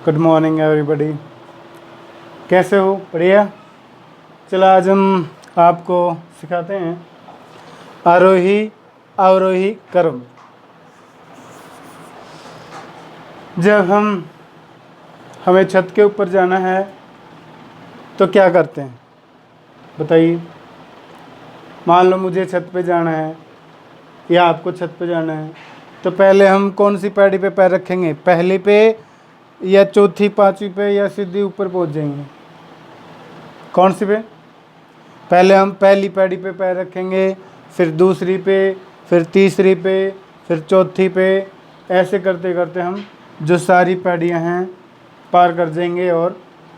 Good morning everybody. कैसे हो? बढ़िया। चलो आज हम आपको सिखाते हैं आरोही अवरोही क्रम। जब हमें छत के ऊपर जाना है तो क्या करते हैं बताइए। मान लो मुझे छत पे जाना है या आपको छत पे जाना है, तो पहले हम कौन सी पैड़ी पे पैर रखेंगे? पहली पे या चौथी पांचवी पे या सीधी ऊपर पहुंच जाएंगे? कौन सी पे? पहले हम पहली पैड़ी पे पैर रखेंगे, फिर दूसरी पे, फिर तीसरी पे, फिर चौथी पे। ऐसे करते करते हम जो सारी पैड़ियाँ हैं पार कर जाएंगे और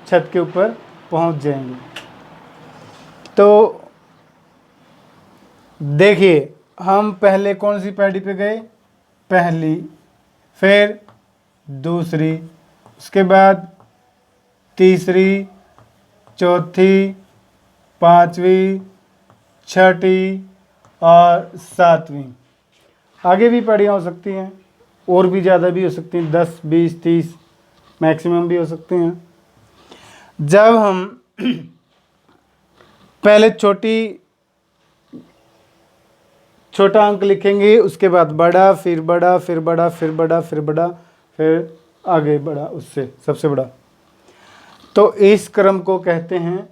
छत के ऊपर पहुंच जाएंगे। तो देखिए, हम पहले कौन सी पैड़ी पे गए? पहली, फिर दूसरी, उसके बाद तीसरी, चौथी, पांचवी, छठी और सातवीं। आगे भी पैड़ियाँ हो सकती हैं, और भी ज़्यादा भी हो सकती हैं, 10, 20, 30 मैक्सिमम भी हो सकती हैं। जब हम पहले छोटा अंक लिखेंगे, उसके बाद बड़ा, फिर बड़ा, फिर बड़ा, फिर बड़ा, फिर बड़ा, फिर आगे बड़ा, उससे सबसे बड़ा। तो इस क्रम को कहते हैं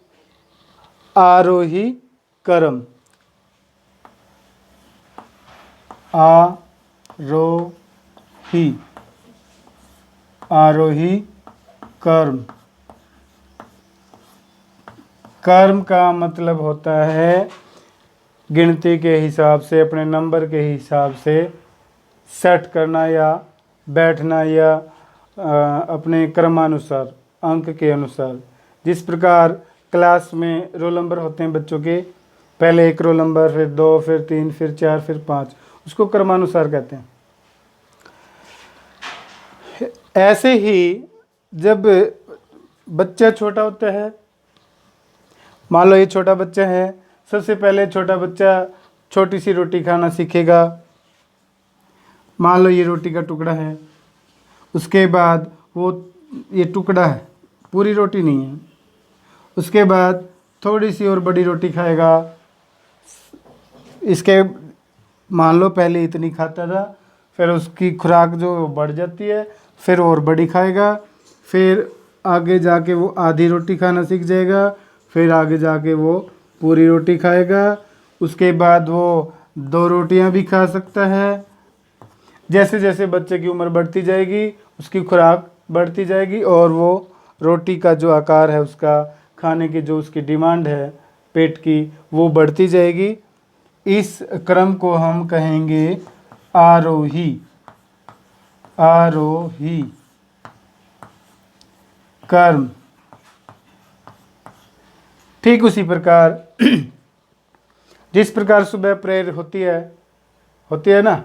आरोही क्रम। आरोही क्रम। कर्म का मतलब होता है गिनती के हिसाब से, अपने नंबर के हिसाब से सेट करना या बैठना या अपने क्रमानुसार, अंक के अनुसार। जिस प्रकार क्लास में रोल नंबर होते हैं बच्चों के, पहले 1 रोल नंबर, फिर 2, फिर 3, फिर 4, फिर 5, उसको क्रमानुसार कहते हैं। ऐसे ही जब बच्चा छोटा होता है, मान लो ये छोटा बच्चा है, सबसे पहले छोटा बच्चा छोटी सी रोटी खाना सीखेगा। मान लो ये रोटी का टुकड़ा है, उसके बाद वो ये टुकड़ा है, पूरी रोटी नहीं है। उसके बाद थोड़ी सी और बड़ी रोटी खाएगा। इसके मान लो पहले इतनी खाता था, फिर उसकी खुराक जो बढ़ जाती है, फिर और बड़ी खाएगा, फिर आगे जाके वो आधी रोटी खाना सीख जाएगा, फिर आगे जाके वो पूरी रोटी खाएगा। उसके बाद वो 2 रोटियां भी खा सकता है। जैसे जैसे बच्चे की उम्र बढ़ती जाएगी, उसकी खुराक बढ़ती जाएगी और वो रोटी का जो आकार है, उसका खाने की जो उसकी डिमांड है पेट की, वो बढ़ती जाएगी। इस क्रम को हम कहेंगे आरोही क्रम। ठीक उसी प्रकार जिस प्रकार सुबह प्रेयर होती है ना,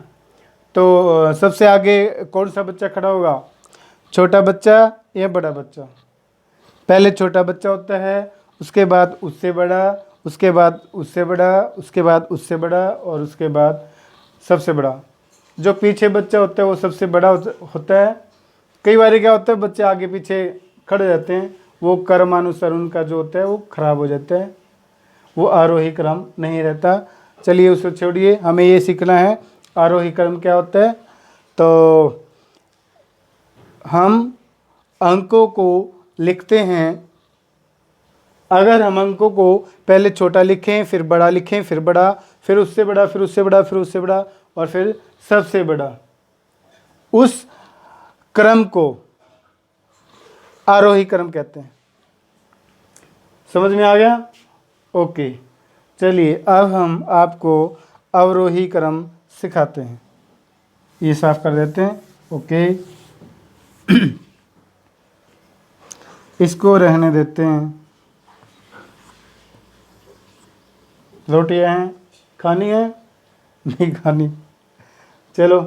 तो सबसे आगे कौन सा बच्चा खड़ा होगा? छोटा बच्चा या बड़ा बच्चा? पहले छोटा बच्चा होता है, उसके बाद उससे बड़ा, उसके बाद उससे बड़ा, उसके बाद उससे बड़ा और उसके बाद सबसे बड़ा। जो पीछे बच्चा होता है वो सबसे बड़ा होता है। कई बार क्या होता है, बच्चे आगे पीछे खड़े रहते हैं, वो क्रमानुसार उनका जो होता है वो खराब हो जाता है, वो आरोही क्रम नहीं रहता। चलिए उसको छोड़िए, हमें ये सीखना है आरोही क्रम क्या होता है। तो हम अंकों को लिखते हैं। अगर हम अंकों को पहले छोटा लिखें, फिर बड़ा लिखें, फिर बड़ा, फिर उससे बड़ा, फिर उससे बड़ा, फिर उससे बड़ा और फिर सबसे बड़ा, उस क्रम को आरोही क्रम कहते हैं। समझ में आ गया? ओके, चलिए अब हम आपको अवरोही क्रम सिखाते हैं। ये साफ कर देते हैं। ओके इसको रहने देते हैं। रोटियां हैं, खानी है? नहीं खानी। चलो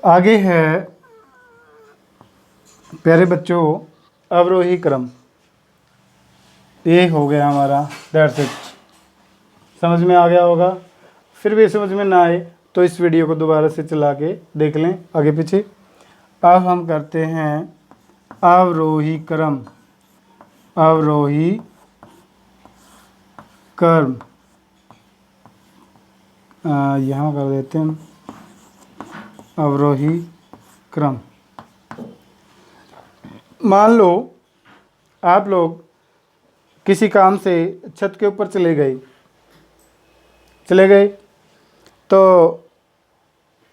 आगे है प्यारे बच्चों अवरोही क्रम। ये हो गया हमारा, दैट्स इट। समझ में आ गया होगा। फिर भी समझ में ना आए तो इस वीडियो को दोबारा से चला के देख लें आगे पीछे। अब हम करते हैं अवरोही क्रम। अवरोही क्रम यहाँ कर देते हैं अवरोही क्रम। मान लो आप लोग किसी काम से छत के ऊपर चले गए तो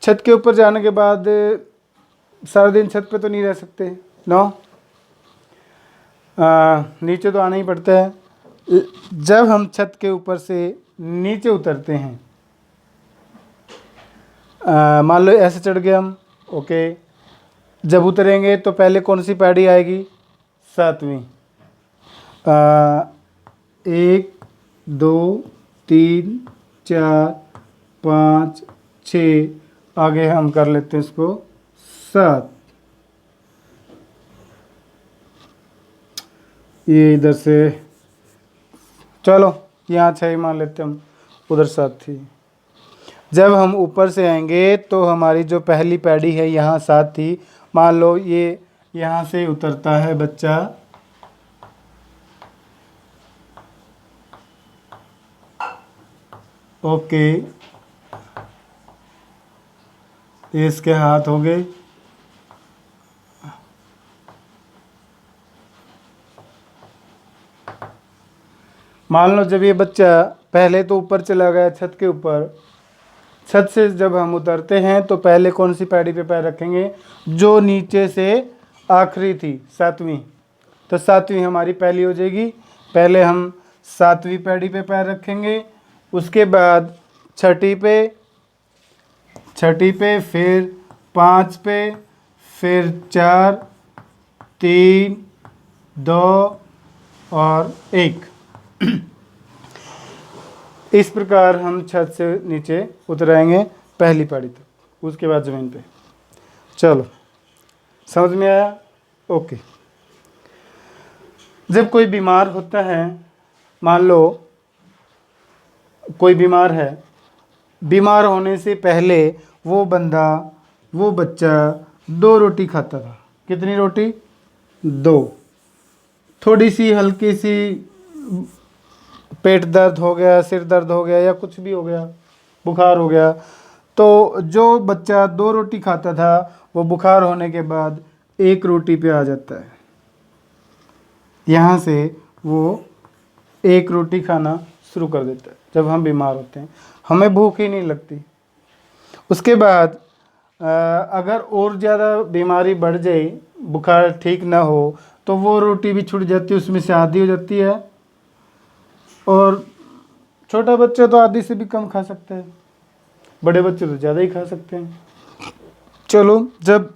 छत के ऊपर जाने के बाद सारा दिन छत पे तो नहीं रह सकते, नो, नीचे तो आना ही पड़ता है। जब हम छत के ऊपर से नीचे उतरते हैं, मान लो ऐसे चढ़ गए हम, ओके, जब उतरेंगे तो पहले कौन सी पैड़ी आएगी? 7वीं। 1 2 3 4 5 6, आगे हम कर लेते हैं इसको 7। ये इधर से, चलो यहाँ 6 मान लेते हम, उधर 7 थी। जब हम ऊपर से आएंगे तो हमारी जो पहली पैड़ी है यहाँ 7 थी, मान लो ये यहाँ से उतरता है बच्चा, ओके, ये इसके हाथ हो गए, मान लो जब ये बच्चा पहले तो ऊपर चला गया छत के ऊपर, छत से जब हम उतरते हैं तो पहले कौन सी पैड़ी पे पैर रखेंगे? जो नीचे से आखिरी थी, 7वीं। तो 7वीं हमारी पहली हो जाएगी, पहले हम 7वीं पैड़ी पे पैर रखेंगे, उसके बाद छठी पे, फिर 5 पे, फिर 4 3 2 और 1। इस प्रकार हम छत से नीचे उतराएंगे पहली पैड़ी तक, उसके बाद ज़मीन पे। चलो, समझ में आया? ओके। जब कोई बीमार होता है, मान लो कोई बीमार है, बीमार होने से पहले वो बच्चा 2 रोटी खाता था। कितनी रोटी? 2। थोड़ी सी हल्की सी पेट दर्द हो गया, सिर दर्द हो गया या कुछ भी हो गया, बुखार हो गया, तो जो बच्चा 2 रोटी खाता था वो बुखार होने के बाद 1 रोटी पे आ जाता है। यहाँ से वो 1 रोटी खाना शुरू कर देता है। जब हम बीमार होते हैं हमें भूख ही नहीं लगती। उसके बाद अगर और ज़्यादा बीमारी बढ़ जाए, बुखार ठीक ना हो, तो वो रोटी भी छूट जाती है, उसमें से आधी हो जाती है। और छोटा बच्चा तो आधी से भी कम खा सकता है, बड़े बच्चे तो ज़्यादा ही खा सकते हैं। चलो, जब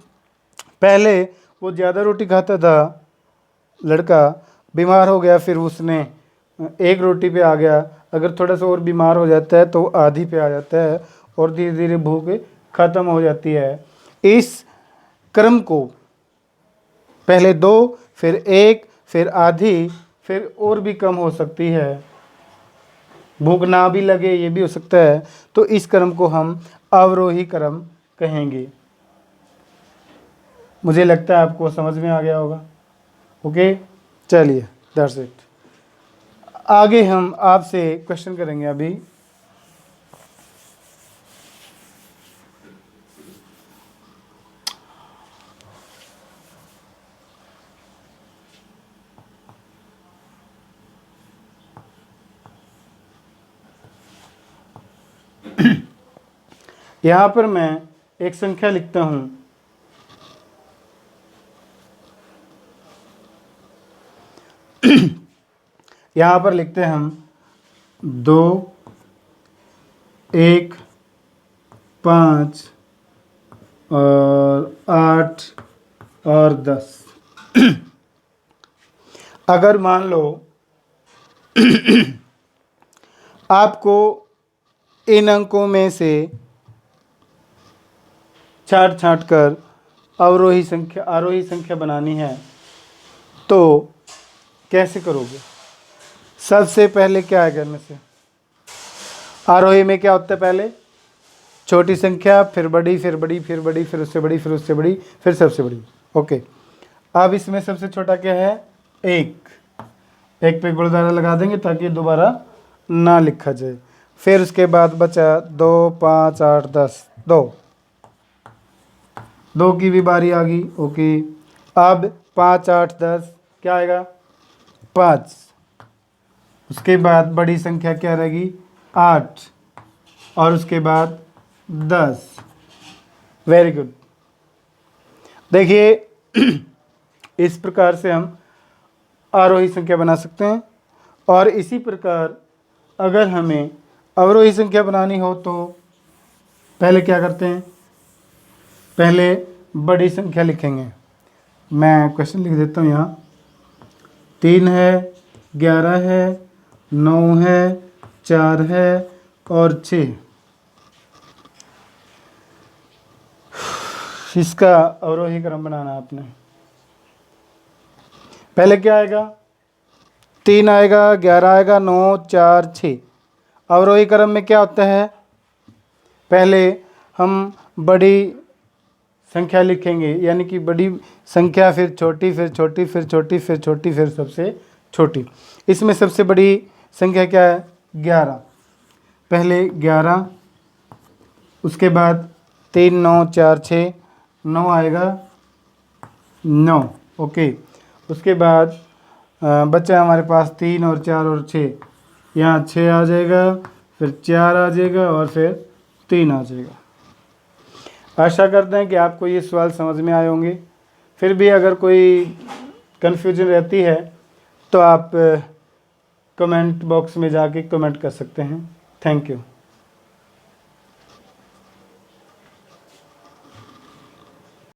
पहले वो ज़्यादा रोटी खाता था लड़का, बीमार हो गया, फिर उसने 1 रोटी पे आ गया। अगर थोड़ा सा और बीमार हो जाता है तो आधी पे आ जाता है और धीरे धीरे भूख ख़त्म हो जाती है। इस क्रम को पहले 2, फिर 1, फिर आधी, फिर और भी कम हो सकती है, भूख ना भी लगे, ये भी हो सकता है। तो इस क्रम को हम अवरोही क्रम कहेंगे। मुझे लगता है आपको समझ में आ गया होगा। ओके, चलिए, दैट्स इट। आगे हम आपसे क्वेश्चन करेंगे अभी। यहाँ पर मैं एक संख्या लिखता हूँ, यहाँ पर लिखते हैं हम 2 1 5 और 8 और 10। अगर मान लो आपको इन अंकों में से छांट कर आरोही संख्या बनानी है तो कैसे करोगे? सबसे पहले क्या है करने से? आरोही में क्या होता है? पहले छोटी संख्या, फिर बड़ी, फिर बड़ी, फिर बड़ी, फिर उससे बड़ी, फिर उससे बड़ी, फिर सबसे बड़ी। ओके, अब इसमें सबसे छोटा क्या है? 1। 1 पे गुरुद्वारा लगा देंगे ताकि दोबारा ना लिखा जाए। फिर उसके बाद बचा 2, 5, 8, 10, 2। 2 की भी बारी आ गई। ओके, अब 5, 8, 10 क्या आएगा? 5। उसके बाद बड़ी संख्या क्या रहेगी? 8, और उसके बाद 10। Very good. देखिए इस प्रकार से हम आरोही संख्या बना सकते हैं। और इसी प्रकार अगर हमें अवरोही संख्या बनानी हो तो पहले क्या करते हैं? पहले बड़ी संख्या लिखेंगे। मैं क्वेश्चन लिख देता हूँ यहाँ। 3 है, 11 है, 9 है, 4 है और 6। इसका अवरोही क्रम बनाना है आपने। पहले क्या आएगा? 3 आएगा, 11 आएगा, 9, 4, 6। अवरोही क्रम में क्या होता है? पहले हम बड़ी संख्या लिखेंगे, यानी कि बड़ी संख्या, फिर छोटी, फिर छोटी, फिर छोटी, फिर छोटी, फिर सबसे छोटी। इसमें सबसे बड़ी संख्या क्या है? 11। पहले 11, उसके बाद 3, 9, 4, 6, 9 आएगा, 9। ओके, उसके बाद बचा हमारे पास 3 और 4 और 6। यहाँ 6 आ जाएगा, फिर 4 आ जाएगा और फिर 3 आ जाएगा। आशा करते हैं कि आपको ये सवाल समझ में आए होंगे। फिर भी अगर कोई कन्फ्यूजन रहती है तो आप कमेंट बॉक्स में जाके कमेंट कर सकते हैं। Thank you.